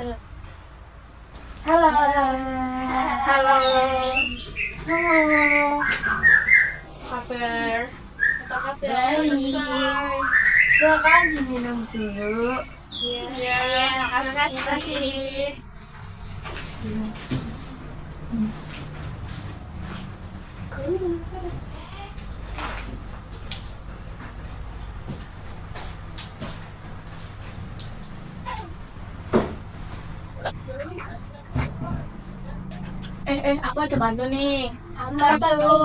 Halo. Halo. Halo. Kabar? Apa kabar? Silakan diminum dulu. Iya. Terima kasih. Aku ada bantu nih. Apa Bu?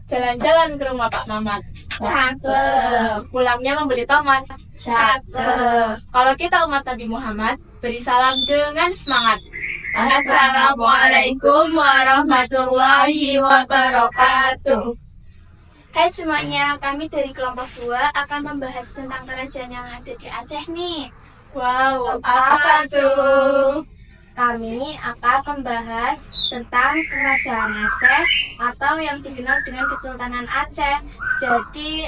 Jalan-jalan ke rumah Pak Mamat. Cakep. Pulangnya membeli tomat. Cakep. Kalau kita umat Nabi Muhammad, beri salam dengan semangat. Assalamualaikum warahmatullahi wabarakatuh. Hai semuanya, kami dari kelompok 2 akan membahas tentang kerajaan yang ada di Aceh nih. Wow, apa tuh? Kami akan membahas tentang kerajaan Aceh atau yang dikenal dengan Kesultanan Aceh. Jadi,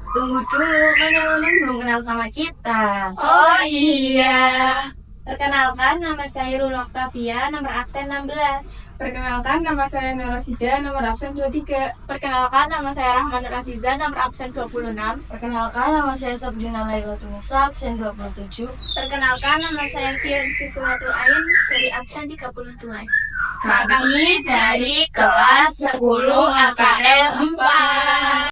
Tunggu dulu, kan kalian belum kenal sama kita. Oh iya. perkenalkan nama saya Rul Oktavia, nomor absen 16. Perkenalkan, nama saya Nur Rasida, nomor absen 23. Perkenalkan, nama saya Rahman Nur Aziza, nomor absen 26. Perkenalkan, nama saya Sabrina Laila Tunisa, absen 27. Perkenalkan, nama saya Firsi Kuratul Ain dari absen 32. Kami dari kelas 10 AKL 4.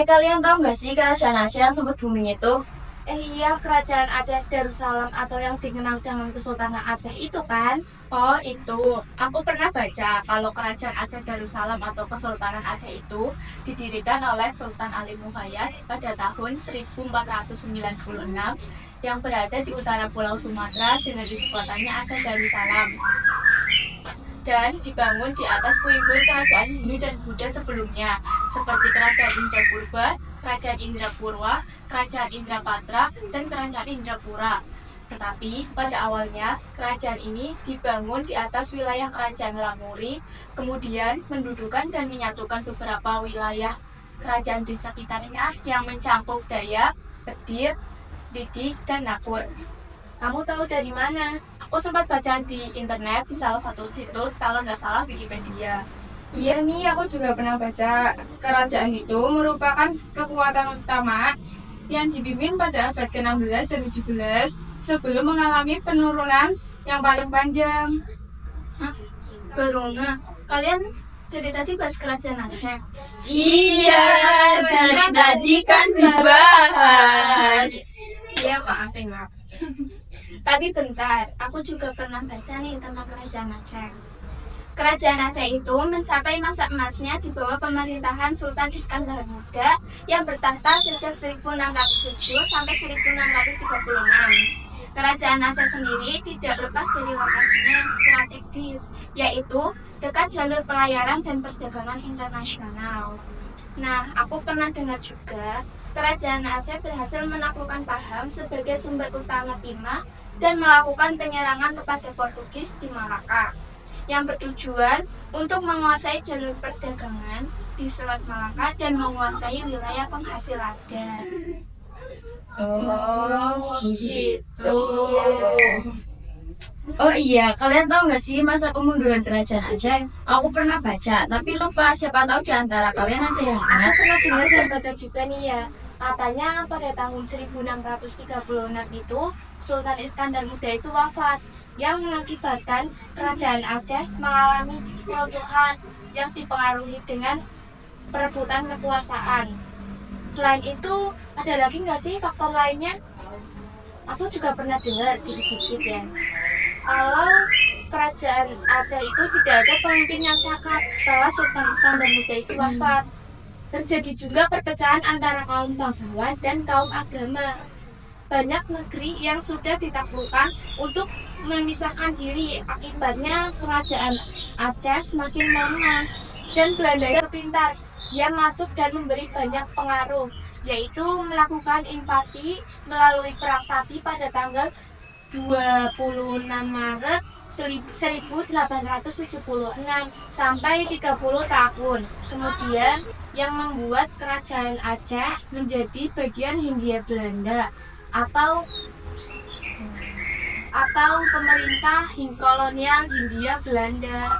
Kalian tahu nggak sih kerajaan Aceh yang sebut bumi itu? Iya, kerajaan Aceh Darussalam atau yang dikenal dengan Kesultanan Aceh itu kan? Oh itu, aku pernah baca kalau kerajaan Aceh Darussalam atau Kesultanan Aceh itu didirikan oleh Sultan Ali Muhayyad pada tahun 1496 yang berada di utara Pulau Sumatera dengan ibu kotanya Aceh Darussalam dan dibangun di atas puing-puing kerajaan Hindu dan Buddha sebelumnya seperti kerajaan Indrapurba, kerajaan Indrapurwa, kerajaan Indrapatra, dan kerajaan Indrapura. Tetapi pada awalnya kerajaan ini dibangun di atas wilayah kerajaan Lamuri, kemudian mendudukan dan menyatukan beberapa wilayah kerajaan di sekitarnya yang mencakup Dayak, Betir, Didi, dan Nakur. Kamu tahu dari mana? Aku sempat baca di internet di salah satu situs, kalau nggak salah Wikipedia. Iya nih, aku juga pernah baca. Kerajaan itu merupakan kekuatan utama yang dipimpin pada abad ke-16 dan 17 sebelum mengalami penurunan yang paling panjang. Baru nggak. Kalian dari tadi bahas kerajaan Aceh. Iya, dari tadi kan dibahas. Iya, maafin. Tapi bentar, aku juga pernah baca nih tentang kerajaan Aceh. Kerajaan Aceh itu mencapai masa emasnya di bawah pemerintahan Sultan Iskandar Muda yang bertahta sejak 1607 sampai 1636. Kerajaan Aceh sendiri tidak lepas dari lokasinya yang strategis, yaitu dekat jalur pelayaran dan perdagangan internasional. Nah, aku pernah dengar juga kerajaan Aceh berhasil menaklukkan Pahang sebagai sumber utama timah dan melakukan penyerangan kepada Portugis di Malaka yang bertujuan untuk menguasai jalur perdagangan di Selat Malaka dan menguasai wilayah penghasil lada. Oh, gitu. Oh iya, kalian tahu nggak sih masa kemunduran kerajaan Aceh? Aku pernah baca, tapi lupa. Siapa tahu di antara kalian ada yang Aku ingat. pernah dengar dan baca juga nih ya. Katanya pada tahun 1636 itu Sultan Iskandar Muda itu wafat yang mengakibatkan kerajaan Aceh mengalami keruntuhan yang dipengaruhi dengan perebutan kekuasaan. Selain itu, ada lagi nggak sih faktor lainnya? Aku juga pernah dengar dikit-dikit ya. Kalau kerajaan Aceh itu tidak ada pemimpin yang cakap setelah Sultan Iskandar Muda itu wafat. Terjadi juga perpecahan antara kaum bangsawan dan kaum agama. Banyak negeri yang sudah ditaklukkan untuk memisahkan diri. Akibatnya kerajaan Aceh semakin melemah dan Belanda yang pintar. Dia masuk dan memberi banyak pengaruh, yaitu melakukan invasi melalui Perang Sabi pada tanggal 26 Maret 1876 sampai 30 tahun. Kemudian yang membuat kerajaan Aceh menjadi bagian Hindia Belanda atau pemerintah kolonial Hindia Belanda.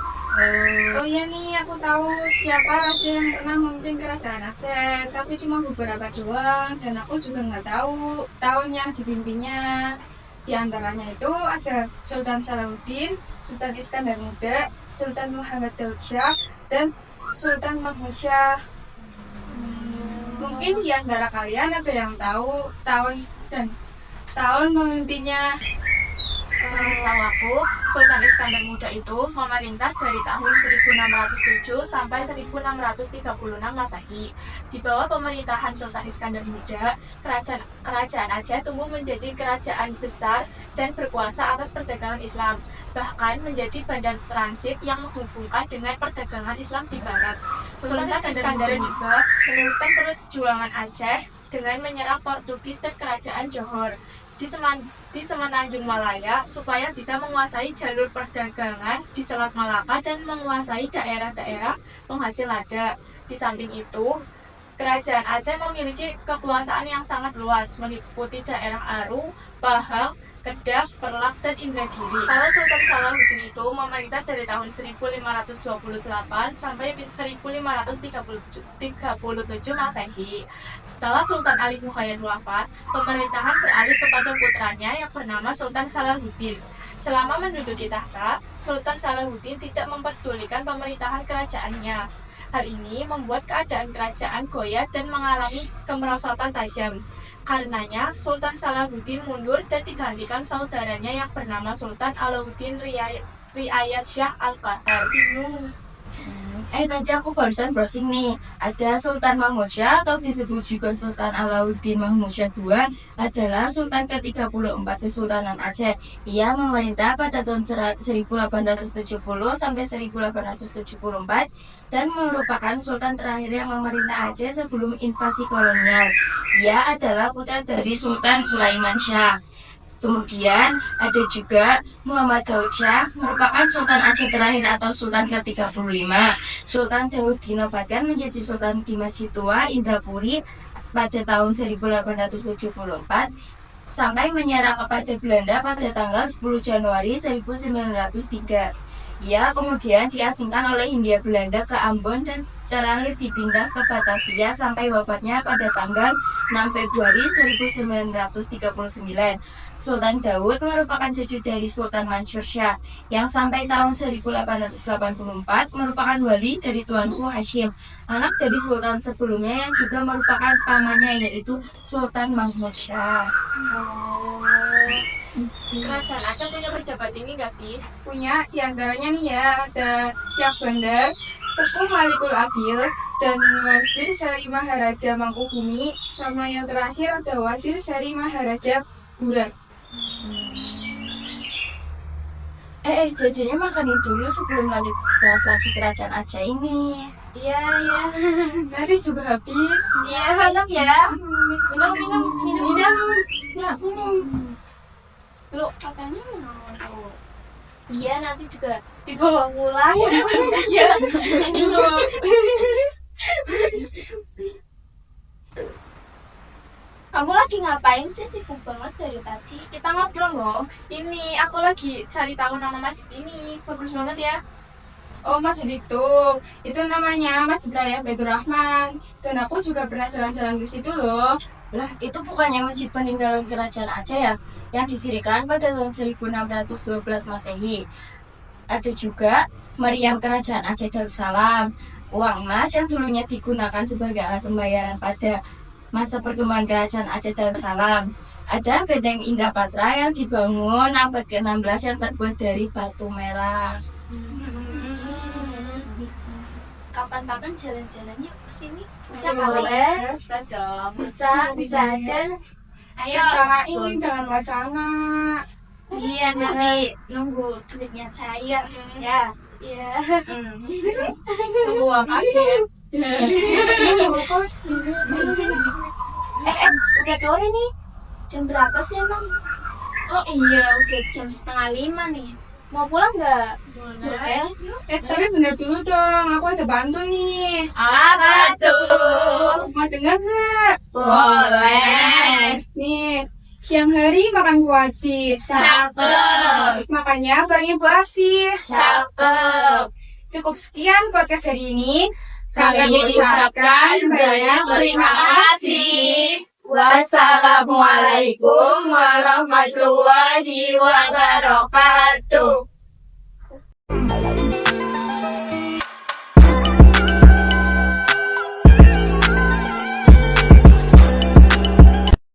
Oh iya nih, aku tahu siapa raja yang pernah memimpin kerajaan Aceh, tapi cuma beberapa doang, dan aku juga nggak tahu tahun yang dipimpinnya. Di antaranya itu ada Sultan Salahuddin, Sultan Iskandar Muda, Sultan Muhammad Daud Shah, dan Sultan Mahmud Shah. Mungkin di antara kalian ada yang tahu tahun memimpinnya. Setahu aku, Sultan Iskandar Muda itu memerintah dari tahun 1607 sampai 1636 Masehi. Di bawah pemerintahan Sultan Iskandar Muda, kerajaan Aceh tumbuh menjadi kerajaan besar dan berkuasa atas perdagangan Islam, bahkan menjadi bandar transit yang menghubungkan dengan perdagangan Islam di barat. Sultan Iskandar juga meneruskan perjuangan Aceh dengan menyerang Portugis dan kerajaan Johor di Semenanjung Malaya supaya bisa menguasai jalur perdagangan di Selat Malaka dan menguasai daerah-daerah penghasil lada. Di samping itu, kerajaan Aceh memiliki kekuasaan yang sangat luas, meliputi daerah Aru, Pahang, Kedah, Perlak, dan Indragiri. Kalau Sultan Salahuddin itu memerintah dari tahun 1528 sampai 1537 Masehi. Setelah Sultan Ali Muhayyad wafat, pemerintahan beralih kepada putranya yang bernama Sultan Salahuddin. Selama menduduki tahta, Sultan Salahuddin tidak memperdulikan pemerintahan kerajaannya. Hal ini membuat keadaan kerajaan goyah dan mengalami kemerosotan tajam. Karenanya, Sultan Salahuddin mundur dan digantikan saudaranya yang bernama Sultan Alauddin Riayat Shah Al-Qahar. Tadi aku barusan browsing nih, ada Sultan Mahmud Shah atau disebut juga Sultan Alauddin Mahmud Shah II adalah Sultan ke-34 Kesultanan Aceh. Ia memerintah pada tahun 1870 sampai 1874 dan merupakan Sultan terakhir yang memerintah Aceh sebelum invasi kolonial. Ia adalah putra dari Sultan Sulaiman Shah. Kemudian ada juga Muhammad Daud Shah, merupakan Sultan Aceh terakhir atau Sultan ke-35. Sultan Daud dinobatkan menjadi Sultan di Masjid Tua Indrapuri pada tahun 1874 sampai menyerah kepada Belanda pada tanggal 10 Januari 1903. Ia kemudian diasingkan oleh Hindia Belanda ke Ambon dan terakhir dipindah ke Batavia sampai wafatnya pada tanggal 6 Februari 1939. Sultan Daud merupakan cucu dari Sultan Mansur Shah yang sampai tahun 1884 merupakan wali dari Tuanku Hashim, anak dari sultan sebelumnya yang juga merupakan pamannya yaitu Sultan Mahmud Shah. Kerajaan Aceh punya pejabat tinggi nggak sih? Punya, diantaranya nih ya, ada Syah Bandar, Tengku Malikul Adil, dan Wasir Sari Maharaja Mangkubumi, sama yang terakhir ada Wasir Sari Maharaja Burat. Jajannya makanin dulu sebelum lanjut bahas lagi kerajaan Aceh ini. Iya. Nanti juga habis. Iya, enak ya. Minum. Loh, katanya mau. Iya, nanti juga dibawa pulang. Iya. Kamu lagi ngapain sih? Sibuk banget dari tadi. Kita ngobrol loh. Ini aku lagi cari tahu nama masjid ini. Bagus banget ya. Oh, masjid itu namanya Masjid Raya Baitur Rahman. Dan aku juga pernah jalan-jalan di situ loh. Lah, itu bukannya masjid peninggalan kerajaan Aceh ya? Yang didirikan pada tahun 1612 Masehi. Ada juga meriam kerajaan Aceh Darussalam, uang emas yang dulunya digunakan sebagai alat pembayaran pada masa perkembangan kerajaan Aceh Darussalam. Ada benteng Indrapatra yang dibangun abad ke-16 yang terbuat dari batu merah. Kapan-kapan jalan-jalan yuk ke sini. Bisa boleh? Bisa dong. Bisa aja. Ayo. Rencanain, jangan wacana. Iya, nanti nunggu duitnya cair. Ya. Iya. Tunggu uang akhir. Udah sore nih. Jam berapa sih emang? Oh iya, udah jam 4:30 nih. Mau pulang nggak? Boleh. Tapi bener dulu dong, aku ada bantu nih. Apa tuh? Mau dengar nggak? Boleh. Nih, siang hari makan kuaci. Cakep. Makanya barengnya Bu Asih. Cakep. Cukup sekian podcast hari ini. Kami ucapkan banyak terima kasih. Wassalamualaikum warahmatullahi wabarakatuh.